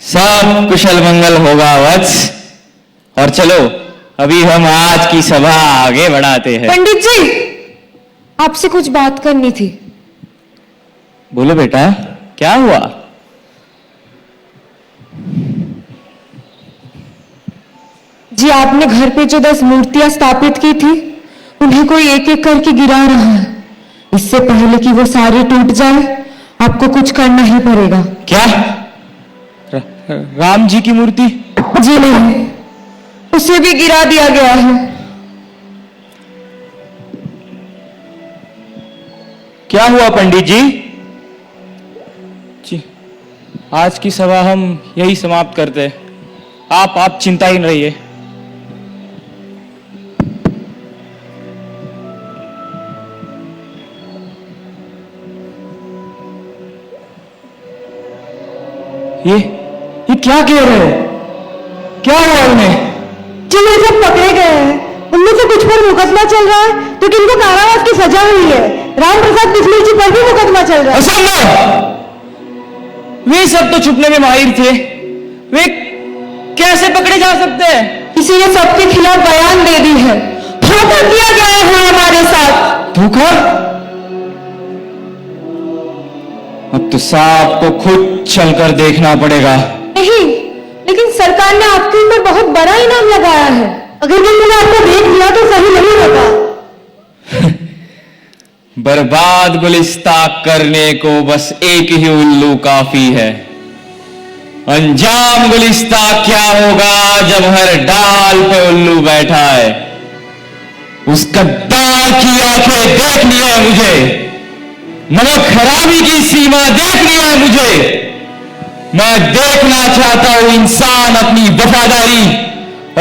सब कुशल मंगल होगा वत्स। और चलो अभी हम आज की सभा आगे बढ़ाते हैं। पंडित जी, आपसे कुछ बात करनी थी। बोलो बेटा, क्या हुआ? जी, आपने घर पे जो 10 मूर्तियां स्थापित की थी, उन्हें कोई एक एक करके गिरा रहा है। इससे पहले कि वो सारी टूट जाए, आपको कुछ करना ही पड़ेगा। क्या? राम जी की मूर्ति? जी नहीं, उसे भी गिरा दिया गया है। क्या हुआ पंडित जी? जी, आज की सभा हम यही समाप्त करते हैं। आप चिंताहीन रहिए। ये क्या कह रहे हो? क्या हुआ उन्हें? जो ये सब पकड़े गए हैं, उनमें से कुछ पर मुकदमा चल रहा है, तो किनको कारावास की सजा हुई है। राम प्रसाद बिजली जी पर भी मुकदमा चल रहा है। असंभव! वे सब तो छुपने में माहिर थे। वे कैसे पकड़े जा सकते हैं? इसीलिए सबके खिलाफ बयान दे दी है। धोखा किया गया है हमारे साथ। धोखा? अब तो साहब को खुद चलकर देखना पड़ेगा। नहीं, लेकिन सरकार ने आपके ऊपर बहुत बड़ा इनाम लगाया है। अगर किसी ने आपको देख लिया तो सही नहीं होगा। बर्बाद गुलिस्ता करने को बस एक ही उल्लू काफी है। अंजाम गुलिस्ता क्या होगा जब हर डाल पे उल्लू बैठा है। उस गद्दार की आंखें देखनी है मुझे। नमक हरामी की सीमा देखनी है मुझे। मैं देखना चाहता हूं इंसान अपनी वफादारी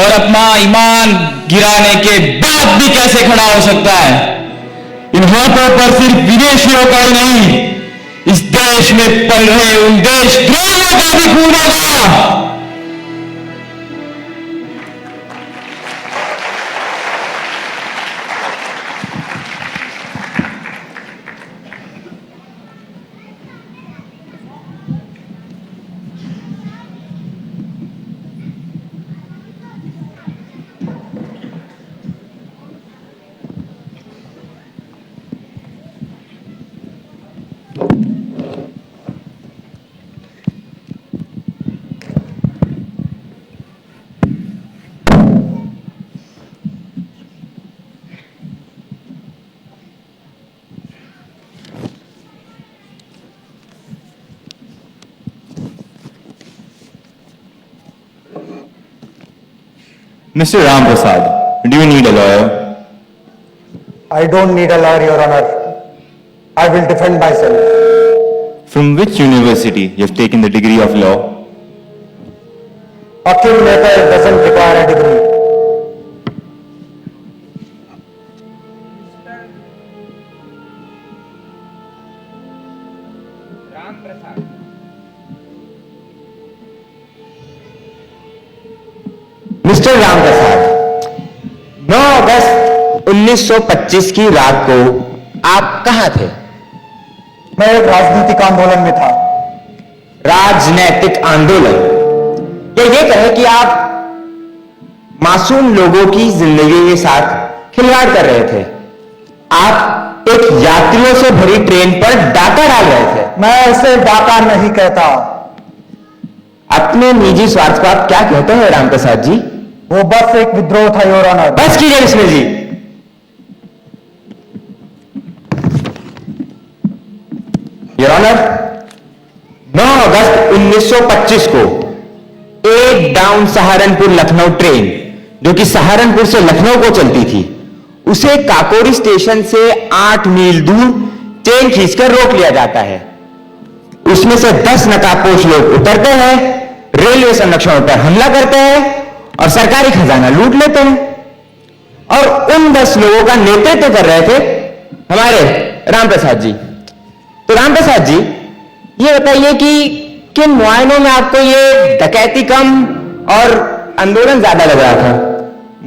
और अपना ईमान गिराने के बाद भी कैसे खड़ा हो सकता है। इन हाथों पर सिर्फ विदेशियों का ही नहीं, इस देश में पल रहे उन देशद्रोहियों का भी खून होगा। Mr. Ram Prasad, do you need a lawyer? I don't need a lawyer, Your Honor. I will defend myself. From which university you have taken the degree of law? A kingmaker doesn't require a degree. Mister Ram Prasad, 9 अगस्त 1925 की रात को आप कहां थे? मैं एक राजनीतिक आंदोलन में था। राजनैतिक आंदोलन? ये कहे कि आप मासूम लोगों की जिंदगी के साथ खिलवाड़ कर रहे थे। आप एक यात्रियों से भरी ट्रेन पर डाका डाल रहे थे। मैं इसे डाका नहीं कहता। अपने निजी स्वार्थ को आप क्या कहते हैं राम प्रसाद जी? वो बस एक विद्रोह था, योर ऑनर। बस कीजिए इसमें जी। योर ऑनर, 9 अगस्त 1925 को एक डाउन सहारनपुर लखनऊ ट्रेन, जो कि सहारनपुर से लखनऊ को चलती थी, उसे काकोरी स्टेशन से 8 मील दूर चेन खींचकर रोक लिया जाता है। उसमें से 10 नकाबपोश लोग उतरते हैं, रेलवे संरक्षणों पर हमला करते हैं और सरकारी खजाना लूट लेते हैं। और उन 10 लोगों का नेतृत्व कर रहे थे हमारे राम प्रसाद जी। तो राम प्रसाद जी, ये बताइए कि किन मुआयनों में आपको ये डकैती कम और आंदोलन ज्यादा लग रहा था?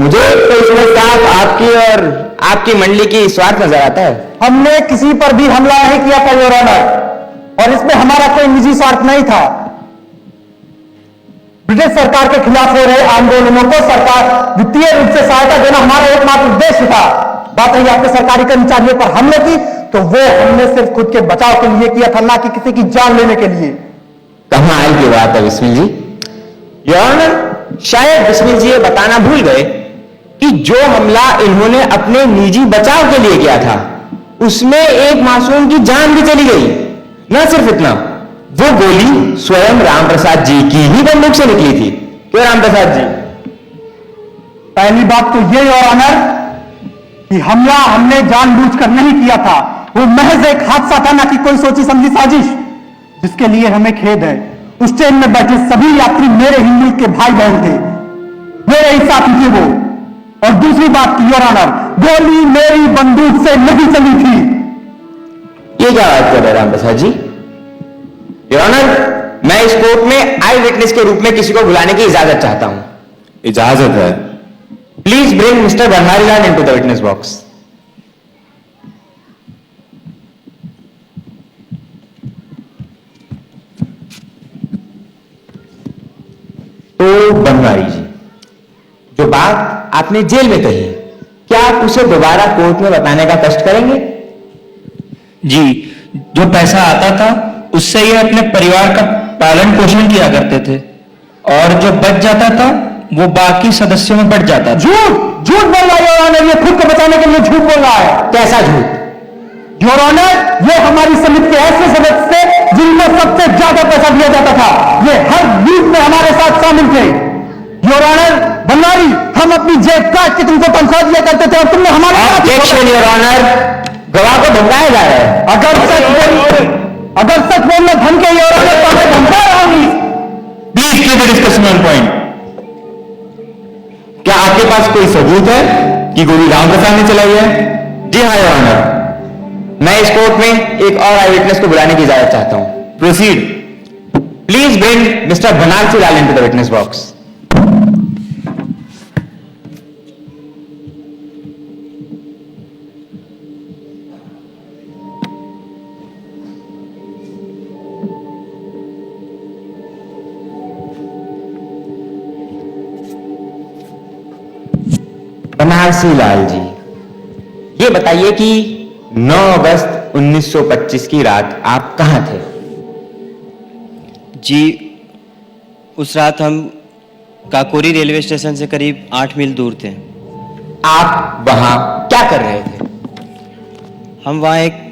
मुझे तो इसमें साफ आपकी और आपकी मंडली की स्वार्थ नजर आता है। हमने किसी पर भी हमला नहीं किया था, योर ऑनर, और इसमें हमारा कोई निजी स्वार्थ नहीं था। ब्रिटिश सरकार के खिलाफ हो रहे आंदोलनों को सरकार वित्तीय रूप से सहायता देना हमारा एकमात्र उद्देश्य था। बात रही आपके सरकारी कर्मचारियों पर हमले की, तो वो हमने सिर्फ खुद के बचाव के लिए किया था, ना कि किसी की जान लेने के लिए। कमाल की बात है बिस्मिल जी। योर ऑनर, शायद बिस्मिल जी ये बताना भूल गए कि जो हमला इन्होंने अपने निजी बचाव के लिए किया था, उसमें एक मासूम की जान भी चली गई। न सिर्फ इतना, वो गोली स्वयं राम प्रसाद जी की ही बंदूक से निकली थी। क्यों राम प्रसाद जी? पहली बात तो ये योर ऑनर कि हमला हमने जानबूझकर नहीं किया था, वो महज एक हादसा था, ना कि कोई सोची समझी साजिश, जिसके लिए हमें खेद है। उस ट्रेन में बैठे सभी यात्री मेरे हिंदू के भाई बहन थे, मेरे ही साथी थे वो। और दूसरी बात की योर ऑनर, गोली मेरी बंदूक से नहीं चली थी। ये क्या बात कर रहे हैं राम प्रसाद जी? योर ऑनर, मैं इस कोर्ट में आई विटनेस के रूप में किसी को बुलाने की इजाजत चाहता हूं। इजाजत है। Please bring mister Banwarilal into the witness box. तो बनवारी जी, जो बात आपने जेल में कही, क्या आप उसे दोबारा कोर्ट में बताने का कष्ट करेंगे? जी, जो पैसा आता था उससे ये अपने परिवार का पालन पोषण किया करते थे, और जो बच जाता था वो बाकी सदस्यों में बट जाता था। झूठ झूठ बोल रहा है योर ऑनर, ये खुद को बचाने के लिए झूठ बोल रहा है। कैसा झूठ? योर ऑनर, ये हमारी समिति के ऐसे सदस्य थे जिनको सबसे ज्यादा पैसा दिया जाता था। ये हर लीग में हमारे साथ शामिल थे। योर ऑनर, बनवारी, हम अपनी जेब काट के तुमको तनख्वाह दिया करते थे और तुमने हमारे साथ। ऑब्जेक्शन योर ऑनर, गवाह को धमकाया जा रहा है। अगर सच बोलना धमके योर ऑनर तो हमें धमका रहा हूं। Please keep the discussion on point. क्या आपके पास कोई सबूत है कि गोली राम प्रसाद ने चलाई है? जी हाँ योर ऑनर, मैं इस कोर्ट में एक और आई विटनेस को बुलाने की इजाजत चाहता हूं। Proceed. Please bring mister Banarasi Lal into the witness box. Banarasi Lal ji, ये बताइए कि 9 अगस्त 1925 की रात आप कहां थे? जी, उस रात हम काकोरी रेलवे स्टेशन से करीब 8 मील दूर थे। आप वहां क्या कर रहे थे? हम वहाँ एक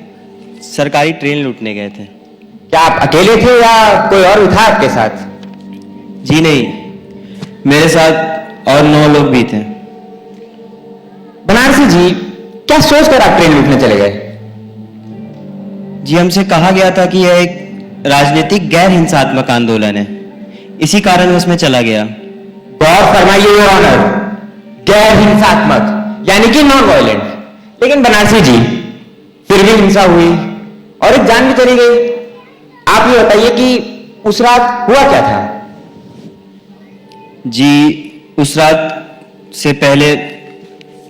सरकारी ट्रेन लूटने गए थे। क्या आप अकेले थे या कोई और भी था आपके साथ? जी नहीं, मेरे साथ और 9 लोग भी थे। बनारसी जी, क्या सोचकर आप ट्रेन लूटने चले गए? जी, हमसे कहा गया था कि यह एक राजनीतिक गैर हिंसात्मक आंदोलन है, इसी कारण उसमें चला गया। गौर फरमाइए योर ऑनर, गैर हिंसात्मक यानी कि नॉन वायलेंट। लेकिन बनारसी जी, फिर भी हिंसा हुई और एक जान भी चली गई। आप ये बताइए कि उस रात हुआ क्या था? जी, उस रात से पहले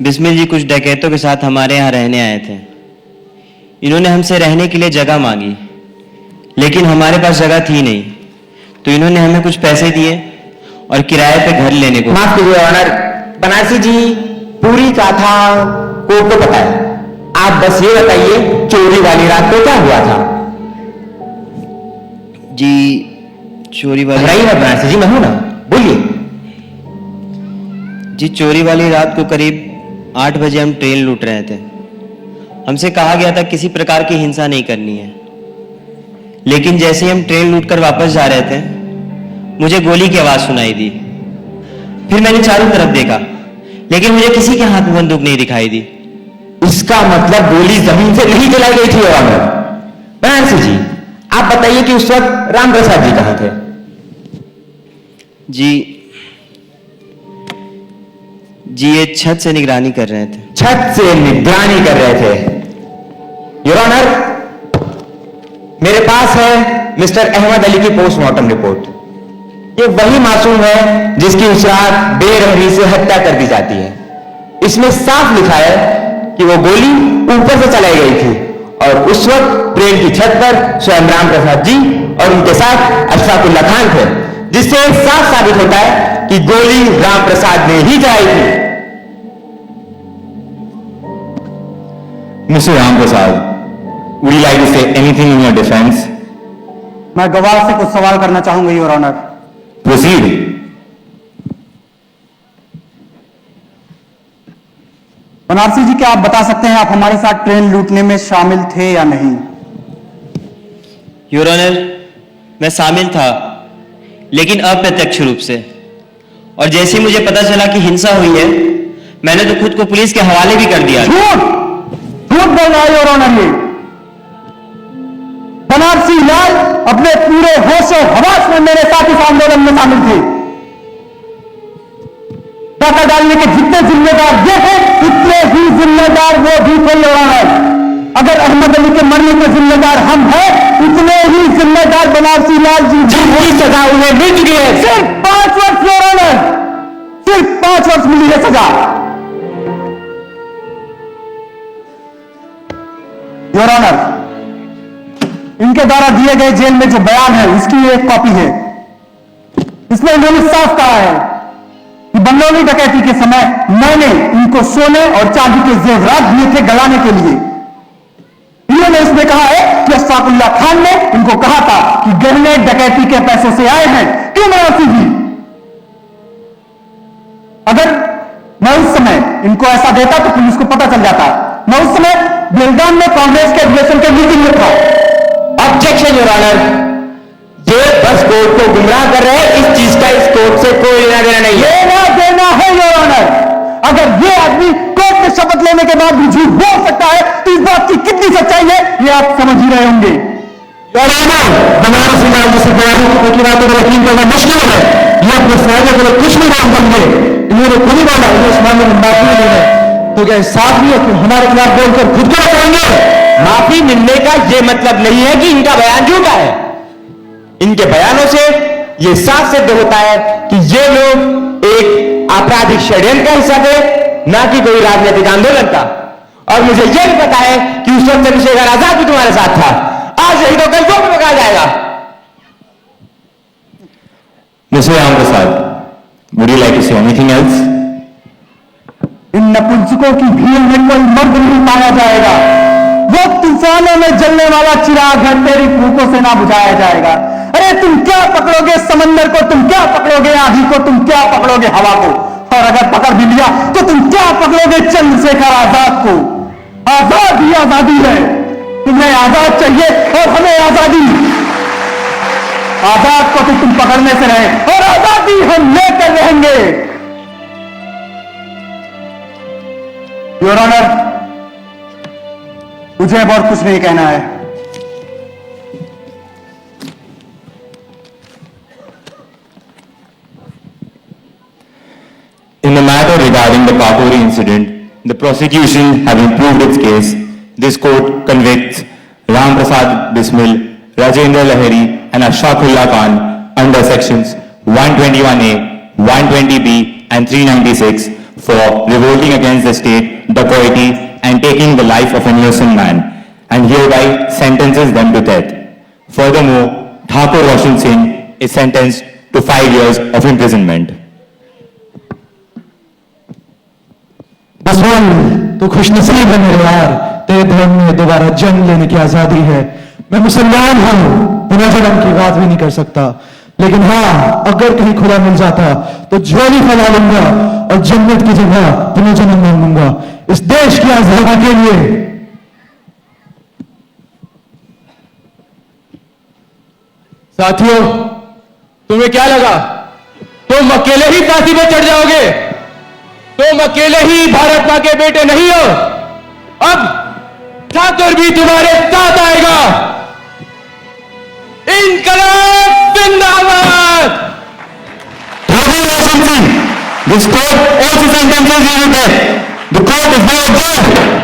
बिस्मिल जी कुछ डकैतों के साथ हमारे यहाँ रहने आए थे। इन्होंने हमसे रहने के लिए जगह मांगी, लेकिन हमारे पास जगह थी नहीं, तो इन्होंने हमें कुछ पैसे दिए और किराए पे घर लेने को। माफ कीजिए ऑनर, बनारसी जी पूरी गाथा कोर्ट को पता है। आप बस ये बताइए, चोरी वाली रात को क्या हुआ था? जी, चोरी वाली घबराइए ना बनारसी जी, मैं हूं ना, बोलिए। जी, चोरी वाली रात को करीब 8 बजे हम ट्रेन लूट रहे थे। हमसे कहा गया था किसी प्रकार की हिंसा नहीं करनी है, लेकिन जैसे ही हम ट्रेन लूटकर वापस जा रहे थे, मुझे गोली की आवाज सुनाई दी। फिर मैंने चारों तरफ देखा, लेकिन मुझे किसी के हाथ में बंदूक नहीं दिखाई दी। इसका मतलब गोली जमीन से नहीं चलाई गई थी ऑनर। बनारसी जी, आप बताइए कि उस वक्त राम प्रसाद जी कहां थे? जी, ये छत से निगरानी कर रहे थे। छत से निगरानी कर रहे थे। योर ऑनर, मेरे पास है मिस्टर अहमद अली की पोस्टमार्टम रिपोर्ट। ये वही मासूम है जिसकी उस रात बेरहमी से हत्या कर दी जाती है। इसमें साफ लिखा है कि वो गोली ऊपर से चलाई गई थी और उस वक्त ट्रेन की छत पर स्वयं राम प्रसाद जी और उनके साथ अशफाकुल्ला खान थे, जिससे साफ साबित होता है कि गोली राम प्रसाद ने ही चलाई थी। Mr. Ram Prasad, would you like to say anything in your defense? मैं गवाह से कुछ सवाल करना चाहूंगा योर ऑनर। Proceed. बनारसी जी, क्या आप बता सकते हैं आप हमारे साथ ट्रेन लूटने में शामिल थे या नहीं? योर ऑनर, मैं शामिल था, लेकिन अप्रत्यक्ष रूप से। और जैसे ही मुझे पता चला कि हिंसा हुई है, मैंने तो खुद को पुलिस के हवाले भी कर दिया। झूठ झूठ बोल रहा है योर ऑनर। ये बनारसी लाल अपने पूरे होश और हवास में मेरे साथ इस आंदोलन में शामिल थे। डाका डालने के जितने जिम्मेदार ये थे, उतने ही जिम्मेदार वो भी थे योर ऑनर। अगर अहमद अली के मरने के जिम्मेदार हम हैं, उतने ही जिम्मेदार बनारसी लाल जी जिनकी सजा उन्हें मिल चुकी है। सिर्फ 5 वर्ष योर ऑनर, सिर्फ 5 वर्ष मिली है सजा। योर ऑनर, इनके द्वारा दिए गए जेल में जो बयान है उसकी एक कॉपी है। इसमें इन्होंने साफ कहा है कि बंगलौरी डकैती के समय मैंने इनको सोने और चांदी के जेवरात दिए थे गलाने के लिए। इन्होंने इसमें कहा है कि अशफाकुल्ला खान ने इनको कहा था कि गहने डकैती के पैसों से आए हैं। क्यों बनारसी जी? अगर मैं उस समय इनको ऐसा देता तो पुलिस को पता चल जाता। मैं उस समय बेलगाम में कांग्रेस के अधिवेशन के मीटिंग में था। ऑब्जेक्शन योर ऑनर, ये बस कोर्ट को गुमराह कर रहे हैं। इस चीज का इस कोर्ट से कोई लेना देना नहीं है। लेना देना है योर ऑनर। अगर ये आदमी कोर्ट में शपथ लेने के बाद भी झूठ बोल सकता है तो इस बात की कितनी सच्चाई है ये आप समझ ही रहे होंगे। योर ऑनर, बनारसी लाल जैसे बयानों को की बातों को यकीन करना मुश्किल है। ये अपने फायदे के लिए कुछ भी काम करेंगे। इन्होंने खुद ही बोला इस मामले में माफी नहीं देना, तो क्या साफ नहीं है कि हमारे खिलाफ बोलकर खुद को बचाएंगे? माफी मिलने का यह मतलब नहीं है कि इनका बयान झूठा है। इनके बयानों से यह साफ सिद्ध होता है कि ये लोग एक आपराधिक षड्यंत्र का हिस्सा थे, ना कि कोई राजनीतिक आंदोलन का। और मुझे यह भी पता है कि उस वक्त चंद्रशेखर आजाद भी तुम्हारे साथ था। आज नहीं तो कल वो भी पकड़ा जाएगा। Mr. Ram Prasad, would you like to say anything else? इन नपुंसकों की भीड़ में कोई मर्द नहीं पाया जाएगा। वो तूफानों में जलने वाला चिराग है, तेरी फूकों से ना बुझाया जाएगा। अरे तुम क्या पकड़ोगे समंदर को, तुम क्या पकड़ोगे आंधी को, तुम क्या पकड़ोगे हवा को, और अगर पकड़ भी लिया तो तुम क्या पकड़ोगे चंद्रशेखर आजाद को। आजाद ही आजादी है। तुम्हें आजाद चाहिए और हमें आजादी। आजाद को तो तुम पकड़ने से रहे और आजादी हम लेकर रहेंगे। योर ऑनर, मुझे अब और कुछ नहीं कहना है। In the matter regarding the Kakori incident, the prosecution having proved its case, this court convicts Ram Prasad Bismil, Rajendra Lahiri and Ashfaqullah Khan under sections 121A, 120B and 396 for revolting against the state, dacoity and taking the life of an innocent man, and hereby sentences them to death. Furthermore, Thakur Roshan Singh is sentenced to 5 years of imprisonment. बसवान, तो खुशनसीब है मेरे यार, तेरे धर्म में दोबारा जंग लेने की आजादी है। मैं मुसलमान हूं, पुनर्जन्म की बात भी नहीं कर सकता, लेकिन हाँ, अगर कहीं खुदा मिल जाता तो ज्वाली फैला लूंगा और जन्नत की जगह पुनर्जन्म मांगूंगा इस देश की आजादी के लिए। साथियों, तुम्हें क्या लगा तुम अकेले ही फांसी पर चढ़ जाओगे? तुम अकेले ही भारत मां के बेटे नहीं हो। अब ठाकुर भी तुम्हारे साथ आएगा। इनकलाब जिंदाबाद। This court also sentences you to death. The court is now adjourned.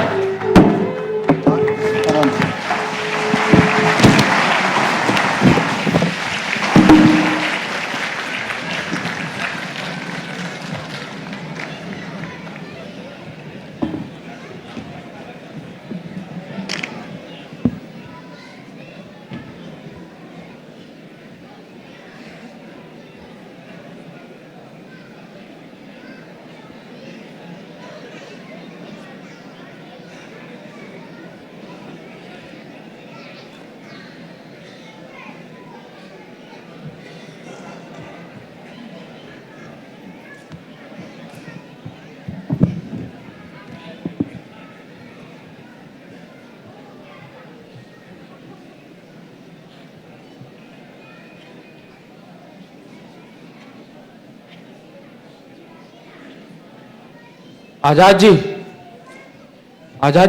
Azad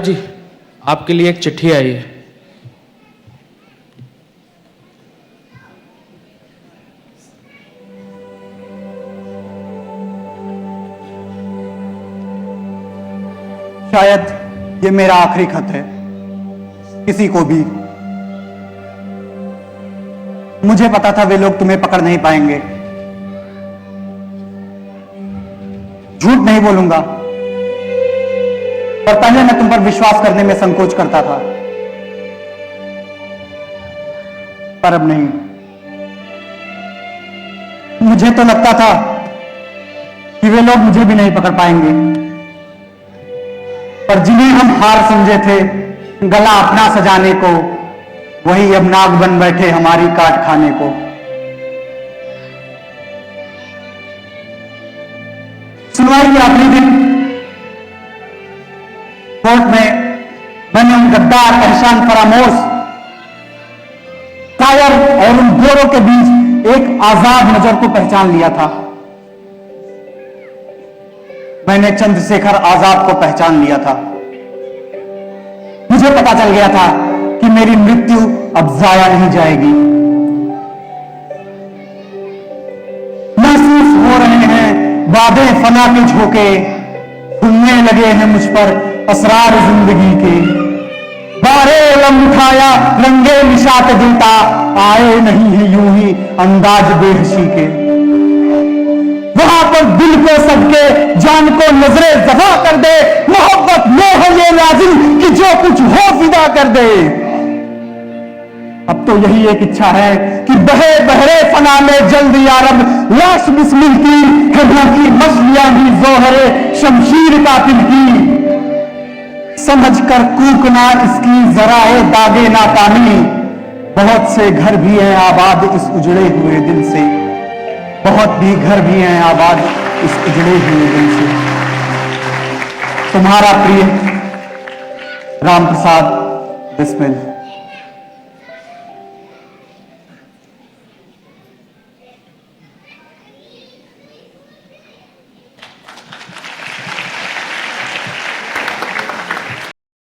ji, आपके लिए एक चिट्ठी आई है। शायद ये मेरा आखिरी खत है किसी को भी। मुझे पता था वे लोग तुम्हें पकड़ नहीं पाएंगे। झूठ नहीं बोलूंगा, पर पहले मैं तुम पर विश्वास करने में संकोच करता था, पर अब नहीं। मुझे तो लगता था कि वे लोग मुझे भी नहीं पकड़ पाएंगे, पर जिन्हें हम हार समझे थे गला अपना सजाने को, वही अब नाग बन बैठे हमारी काट खाने को। सुनवाई के आखिरी दिन कोर्ट में मैंने उन गद्दार, एहसान फरामोश, कायर और उन गोरों के बीच एक आजाद नजर को पहचान लिया था। मैंने चंद्रशेखर आजाद को पहचान लिया था। मुझे पता चल गया था कि मेरी मृत्यु अब जाया नहीं जाएगी। महसूस हो रहे हैं वादे फना के झोंके, खुलने लगे हैं मुझ पर असरार जिंदगी के। बारे लम उठाया रंगे निशात देता, आए नहीं है यूं ही अंदाज बेहशी के। वहां पर दिल को सबके, जान को नजरे जफा कर दे। मोहब्बत में है ये लाजिम कि जो कुछ हो फिदा कर दे। अब तो यही एक इच्छा है कि बहे बहरे फना में जल्द यारब लाश बिस्मिल की है की मछलियां भी जोहरे शमशीर कातिल की। समझ कर कूकना इसकी जराए दागे नाकामी। बहुत से घर भी हैं आबाद इस उजड़े हुए दिल से, बहुत भी घर भी हैं आबाद इस उजड़े हुए दिल से। तुम्हारा प्रिय राम प्रसाद बिस्मिल।